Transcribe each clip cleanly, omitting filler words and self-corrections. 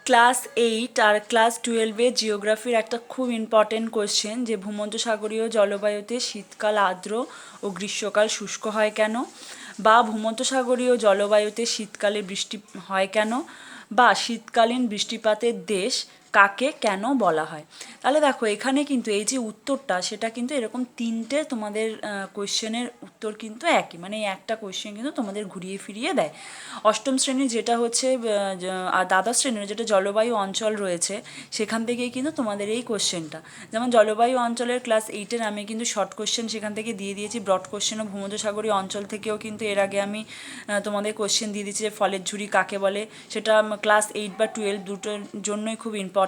Class 8 আর class 12-এ জিওগ্রাফির একটা খুব important question যে ভূমধ্যসাগরীয় জলবায়ুতে শীতকাল আর্দ্র ও গ্রীষ্মকাল শুষ্ক হয় কেন, বা ভূমধ্যসাগরীয় জলবায়ুতে শীতকালে বৃষ্টি হয় কেন, বা শীতকালীন বৃষ্টিপাতের দেশ কাকে কেন বলা হয়। তাহলে দেখো এখানে কিন্তু এই যে উত্তরটা সেটা কিন্তু এরকম তিনটে তোমাদের কোয়েশ্চেনের উত্তর কিন্তু একই, মানে এই একটা কোয়েশ্চেন কিন্তু তোমাদের ঘুরিয়ে ফিরিয়ে দেয়। অষ্টম শ্রেণীর যেটা হচ্ছে আর দ্বাদশ শ্রেণীর যেটা জলবায়ু অঞ্চল রয়েছে সেখান থেকেই কিন্তু তোমাদের এই কোয়েশ্চেনটা, যেমন জলবায়ু অঞ্চলের ক্লাস 8-এর আমি কিন্তু শর্ট কোয়েশ্চেন সেখান থেকে দিয়ে দিয়েছি, ব্রড কোয়েশ্চেন ও ভূমধ্যসাগরীয় অঞ্চল থেকেও কিন্তু এর আগে আমি তোমাদের কোয়েশ্চেন দিয়ে দিচ্ছি যে ফলের ঝুড়ি কাকে বলে, সেটা ক্লাস 8 বা 12 দুটোর জন্যই খুব ইম্পর্টেন্ট।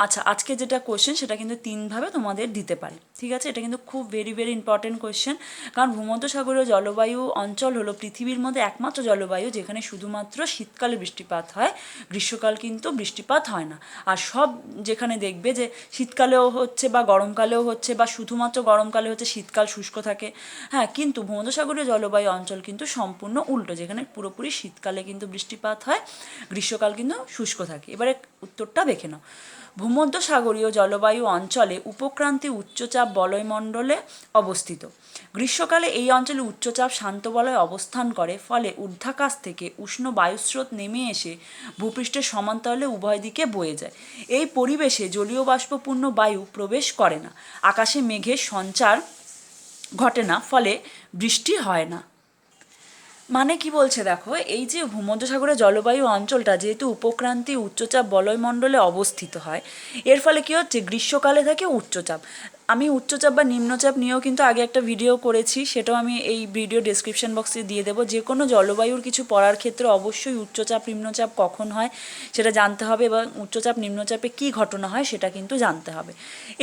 আচ্ছা, আজকে যেটা কোয়েশ্চেন সেটা কিন্তু তিনভাবে তোমাদের দিতে পারে, ঠিক আছে? এটা কিন্তু খুব ভেরি ভেরি ইম্পর্টেন্ট কোয়েশ্চেন, কারণ ভূমধ্যসাগরীয় জলবায়ু অঞ্চল হলো পৃথিবীর মধ্যে একমাত্র জলবায়ু যেখানে শুধুমাত্র শীতকালে বৃষ্টিপাত হয়, গ্রীষ্মকাল কিন্তু বৃষ্টিপাত হয় না। আর সব যেখানে দেখবে যে শীতকালেও হচ্ছে বা গরমকালেও হচ্ছে বা শুধুমাত্র গরমকালে হচ্ছে, শীতকাল শুষ্ক থাকে। হ্যাঁ, কিন্তু ভূমধ্যসাগরীয় জলবায়ু অঞ্চল কিন্তু সম্পূর্ণ উল্টো, যেখানে পুরোপুরি শীতকালে কিন্তু বৃষ্টিপাত হয়, গ্রীষ্মকাল কিন্তু শুষ্ক থাকে। এবারে উত্তরটা দেখে নাও। ভূমধ্যসাগরীয় জলবায়ু অঞ্চলে উপক্রান্তি উচ্চচাপ বলয়মণ্ডলে অবস্থিত। গ্রীষ্মকালে এই অঞ্চলে উচ্চচাপ শান্ত বলয়ে অবস্থান করে, ফলে ঊর্ধ্বাকাশ থেকে উষ্ণ বায়ুস্রোত নেমে এসে ভূপৃষ্ঠের সমান্তরালে উভয় দিকে বয়ে যায়। এই পরিবেশে জলীয় বাষ্পপূর্ণ বায়ু প্রবেশ করে না, আকাশে মেঘের সঞ্চার ঘটে না, ফলে বৃষ্টি হয় না। মানে কি বলছে দেখো, এই যে ভূমধ্যসাগরের জলবায়ু অঞ্চলটা যেহেতু উপক্রান্তি উচ্চচাপ বলয়মণ্ডলে অবস্থিত হয়, এর ফলে কি হচ্ছে, গ্রীষ্মকালে থাকে উচ্চচাপ। আমি উচ্চচাপ বা নিম্নচাপ নিয়েও কিন্তু আগে একটা ভিডিও করেছি, সেটাও আমি এই ভিডিও ডেসক্রিপশন বক্সে দিয়ে দেবো। যে কোনো জলবায়ুর কিছু পড়ার ক্ষেত্রে অবশ্যই উচ্চচাপ নিম্নচাপ কখন হয় সেটা জানতে হবে, এবং উচ্চচাপ নিম্নচাপে কী ঘটনা হয় সেটা কিন্তু জানতে হবে।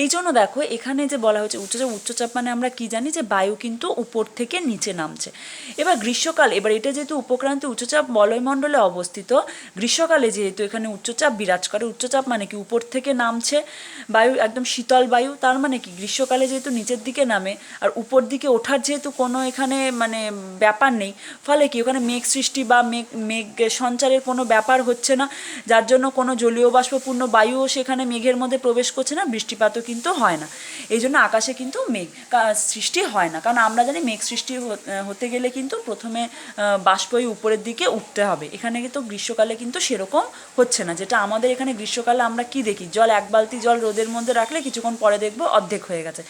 এই জন্য দেখো এখানে যে বলা হচ্ছে উচ্চচাপ মানে আমরা কি জানি যে বায়ু কিন্তু উপর থেকে নিচে নামছে। এবার গ্রীষ্মকাল, এবার এটা যেহেতু উপক্রান্তি উচ্চচাপ বলয়মণ্ডলে অবস্থিত, গ্রীষ্মকালে যেহেতু এখানে উচ্চচাপ বিরাজ করে, উচ্চচাপ মানে কি উপর থেকে নামছে বায়ু, একদম শীতল বায়ু, তার মানে কি গ্রীষ্মকালে যেহেতু নিচের দিকে নামে আর উপর দিকে ওঠার যেহেতু কোনো এখানে মানে ব্যাপার নেই, ফলে কি ওখানে মেঘ সৃষ্টি বা মেঘ সঞ্চারের কোনো ব্যাপার হচ্ছে না, যার জন্য কোনো জলীয় বাষ্পপূর্ণ বায়ুও সেখানে মেঘের মধ্যে প্রবেশ করছে না, বৃষ্টিপাতও কিন্তু হয় না। এই জন্য আকাশে কিন্তু মেঘ সৃষ্টি হয় না, কারণ আমরা জানি মেঘ সৃষ্টি হতে গেলে কিন্তু প্রথমে বাষ্পই উপরের দিকে উঠতে হবে। এখানে কিন্তু গ্রীষ্মকালে কিন্তু সেরকম হচ্ছে না, যেটা আমাদের এখানে গ্রীষ্মকালে আমরা কি দেখি, এক বালতি জল রোদের মধ্যে রাখলে কিছুক্ষণ পরে দেখবো অর্ধেক হয়ে গেছে,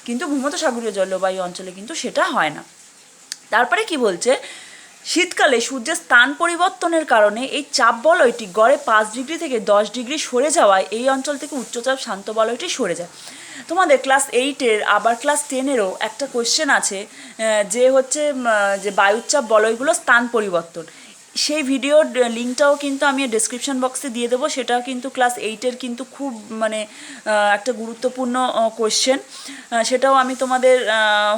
কিন্তু ভূমধ্যসাগরীয় জলবায়ু অঞ্চলে কিন্তু সেটা হয় না। তারপরে কি বলছে, শীতকালে সূর্যের স্থান পরিবর্তনের কারণে এই চাপ বলয়টি গড়ে 5 ডিগ্রি থেকে 10 ডিগ্রি সরে যাওয়ায় এই অঞ্চল থেকে উচ্চচাপ শান্ত বলয়টি সরে যায়। তোমাদের ক্লাস 8-এর আবার ক্লাস 10-এরও একটা কোয়েশ্চেন আছে, যে হচ্ছে যে বায়ুচাপ বলয়গুলো স্থান পরিবর্তন, সেই ভিডিওর লিঙ্কটাও কিন্তু আমি ডেসক্রিপশন বক্সে দিয়ে দেবো। সেটাও কিন্তু ক্লাস 8-এর কিন্তু খুব মানে একটা গুরুত্বপূর্ণ কোয়েশ্চেন, সেটাও আমি তোমাদের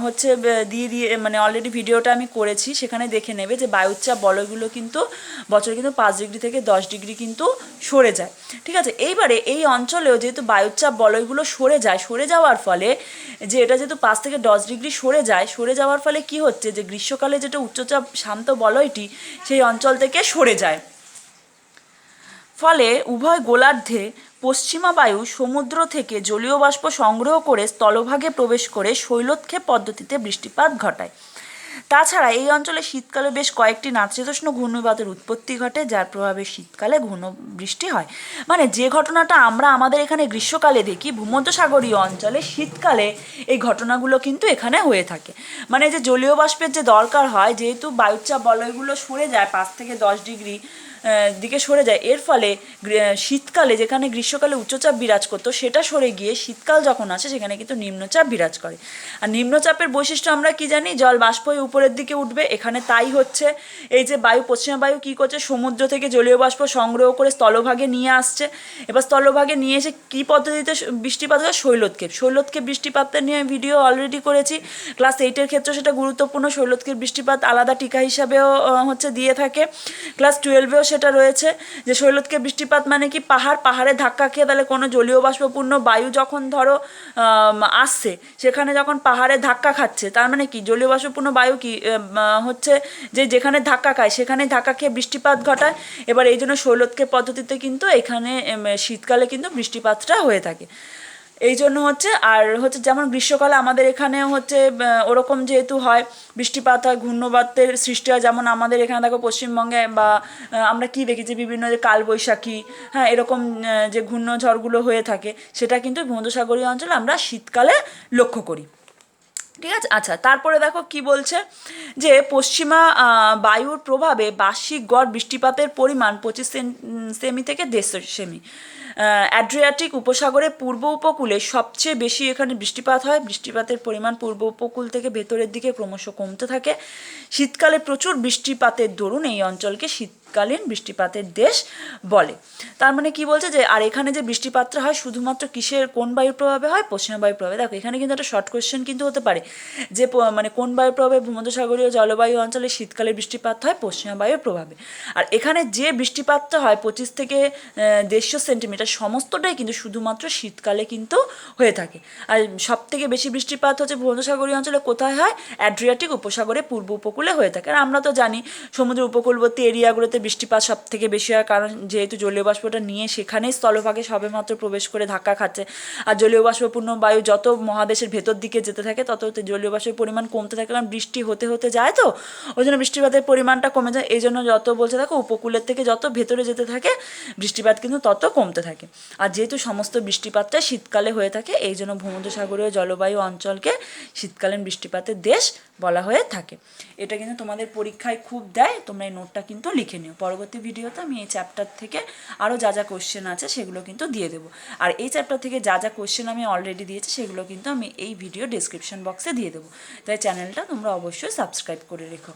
হচ্ছে দিয়ে মানে অলরেডি ভিডিওটা আমি করেছি, সেখানে দেখে নেবে যে বায়ুচাপ বলয়গুলো কিন্তু বছরে কিন্তু 5 ডিগ্রি থেকে 10 ডিগ্রি কিন্তু সরে যায়, ঠিক আছে? এইবারে এই অঞ্চলেও যেহেতু বায়ুচাপ বলয়গুলো সরে যাওয়ার ফলে, যে এটা যেহেতু 5 থেকে 10 ডিগ্রি সরে যাওয়ার ফলে কি হচ্ছে, যে গ্রীষ্মকালে যেটা উচ্চচাপ শান্ত বলয়টি সেই অঞ্চল থেকে সরে যায়, ফলে উভয় গোলার্ধে পশ্চিমা বায়ু সমুদ্র থেকে জলীয় বাষ্প সংগ্রহ করে স্থলভাগে প্রবেশ করে শৈলোৎক্ষেপ পদ্ধতিতে বৃষ্টিপাত ঘটায়। তাছাড়া এই অঞ্চলে শীতকালে বেশ কয়েকটি নাতিশীতোষ্ণ ঘূর্ণিবাতের উৎপত্তি ঘটে, যার প্রভাবে শীতকালে ঘূর্ণ বৃষ্টি হয়। মানে যে ঘটনাটা আমরা আমাদের এখানে গ্রীষ্মকালে দেখি, ভূমধ্যসাগরীয় অঞ্চলে শীতকালে এই ঘটনাগুলো কিন্তু এখানে হয়ে থাকে। মানে যে জলীয় বাষ্পের যে দরকার হয়, যেহেতু বায়ুচাপ বলয়গুলো সরে যায় 5 থেকে 10 ডিগ্রি দিকে সরে যায়, এর ফলে শীতকালে যেখানে গ্রীষ্মকালে উচ্চচাপ বিরাজ করতো সেটা সরে গিয়ে শীতকাল যখন আসে সেখানে কিন্তু নিম্নচাপ বিরাজ করে। আর নিম্নচাপের বৈশিষ্ট্য আমরা কি জানি, জল বাষ্প হয়ে উপরের দিকে উঠবে, এখানে তাই হচ্ছে। এই যে পশ্চিমা বায়ু কী করছে, সমুদ্র থেকে জলীয় বাষ্প সংগ্রহ করে স্থলভাগে নিয়ে আসছে। এবার স্থলভাগে নিয়ে এসে কী পদ্ধতিতে বৃষ্টিপাত হয়, শৈলোৎক্ষেপ বৃষ্টিপাতের নিয়ে ভিডিও অলরেডি করেছি। ক্লাস 8-এর ক্ষেত্রে সেটা গুরুত্বপূর্ণ, শৈলোৎক্ষেপ বৃষ্টিপাত আলাদা টিকা হিসাবেও হচ্ছে দিয়ে থাকে। ক্লাস 12-এও সেটা রয়েছে যে শৈলোৎক্ষেপ বৃষ্টিপাত মানে কি, পাহাড়ে ধাক্কা খেয়ে তাহলে কোনো জলীয় বাষ্পপূর্ণ বায়ু যখন ধরো আসছে, সেখানে যখন পাহাড়ে ধাক্কা খাচ্ছে, তার মানে কি জলীয় বাষ্পপূর্ণ বায়ু বায়ু কি হচ্ছে যে যেখানে ধাক্কা খায় সেখানে ধাক্কা খেয়ে বৃষ্টিপাত ঘটায়। এবার এই জন্য শৈলোৎক্ষেপ পদ্ধতিতে কিন্তু এখানে শীতকালে কিন্তু বৃষ্টিপাতটা হয়ে থাকে। এই জন্য হচ্ছে আর হচ্ছে যেমন গ্রীষ্মকালে আমাদের এখানে হচ্ছে ওরকম যেহেতু হয় বৃষ্টিপাত হয়, ঘূর্ণবাতের সৃষ্টি হয়, যেমন আমাদের এখানে দেখো পশ্চিমবঙ্গে বা আমরা কি দেখি যে বিভিন্ন যে কালবৈশাখী, হ্যাঁ, এরকম যে ঘূর্ণঝড়গুলো হয়ে থাকে সেটা কিন্তু ভূমধ্যসাগরীয় অঞ্চলে আমরা শীতকালে লক্ষ্য করি। ঠিক আছে। আচ্ছা, তারপরে দেখো কি বলছে যে পশ্চিমা বায়ুর প্রভাবে বার্ষিক গড় বৃষ্টিপাতের পরিমাণ 25 সেমি থেকে 150 সেমি। অ্যাড্রিয়াটিক উপসাগরের পূর্ব উপকূলে সবচেয়ে বেশি এখানে বৃষ্টিপাত হয়। বৃষ্টিপাতের পরিমাণ পূর্ব উপকূল থেকে ভেতরের দিকে ক্রমশ কমতে থাকে। শীতকালে প্রচুর বৃষ্টিপাতের দরুন এই অঞ্চলকে শীতকালীন বৃষ্টিপাতের দেশ বলে। তার মানে কি বলছে যে আর এখানে যে বৃষ্টিপাতটা হয় শুধুমাত্র কিসের কোন বায়ুর প্রভাবে হয়? পশ্চিমা বায়ুর প্রভাবে। দেখো এখানে কিন্তু একটা শর্ট কোয়েশ্চেন কিন্তু হতে পারে যে মানে কোন বায়ুর প্রভাবে ভূমধ্যসাগরীয় জলবায়ু অঞ্চলে শীতকালে বৃষ্টিপাত হয়? পশ্চিমা বায়ুর প্রভাবে। আর এখানে যে বৃষ্টিপাতটা হয় 25 থেকে 150 সেন্টিমিটার সমস্তটাই কিন্তু শুধুমাত্র শীতকালে কিন্তু হয়ে থাকে। আর সব থেকে বেশি বৃষ্টিপাত হচ্ছে ভূমধ্যসাগরীয় অঞ্চলে কোথায় হয়? অ্যাড্রিয়াটিক উপসাগরে পূর্ব উপকূলে হয়ে থাকে। আর আমরা তো জানি সমুদ্র উপকূলবর্তী এরিয়াগুলোতে বৃষ্টিপাত সব থেকে বেশি হয়, কারণ যেহেতু জলীয় বাষ্পটা নিয়ে সেখানেই স্থলভাগে সবেমাত্র প্রবেশ করে ধাক্কা খাচ্ছে। আর জলীয় বাষ্পপূর্ণ বায়ু যত মহাদেশের ভেতর দিকে যেতে থাকে তত জলীয় বাষ্পের পরিমাণ কমতে থাকে, কারণ বৃষ্টি হতে হতে যায়, তো ওই জন্য বৃষ্টিপাতের পরিমাণটা কমে যায়। এই জন্য যত বলছে দেখো উপকূলের থেকে যত ভেতরে যেতে থাকে বৃষ্টিপাত কিন্তু তত কমতে থাকে। আর যেহেতু সমস্ত বৃষ্টিপাতটা শীতকালে হয়ে থাকে এই জন্য ভূমধ্যসাগরীয় জলবায়ু অঞ্চলকে শীতকালীন বৃষ্টিপাতের দেশ বলা হয়ে থাকে। এটা কিন্তু তোমাদের পরীক্ষায় খুব দেয়, তোমরা এই নোটটা কিন্তু লিখে নিও। পরবর্তী ভিডিওতে আমি এই চ্যাপ্টার থেকে আরও যা যা কোশ্চেন আছে সেগুলো কিন্তু দিয়ে দেবো। আর এই চ্যাপ্টার থেকে যা যা কোশ্চেন আমি অলরেডি দিয়েছি সেগুলো কিন্তু আমি এই ভিডিও ডেসক্রিপশন বক্সে দিয়ে দেবো। তাই চ্যানেলটা তোমরা অবশ্যই সাবস্ক্রাইব করে রেখো।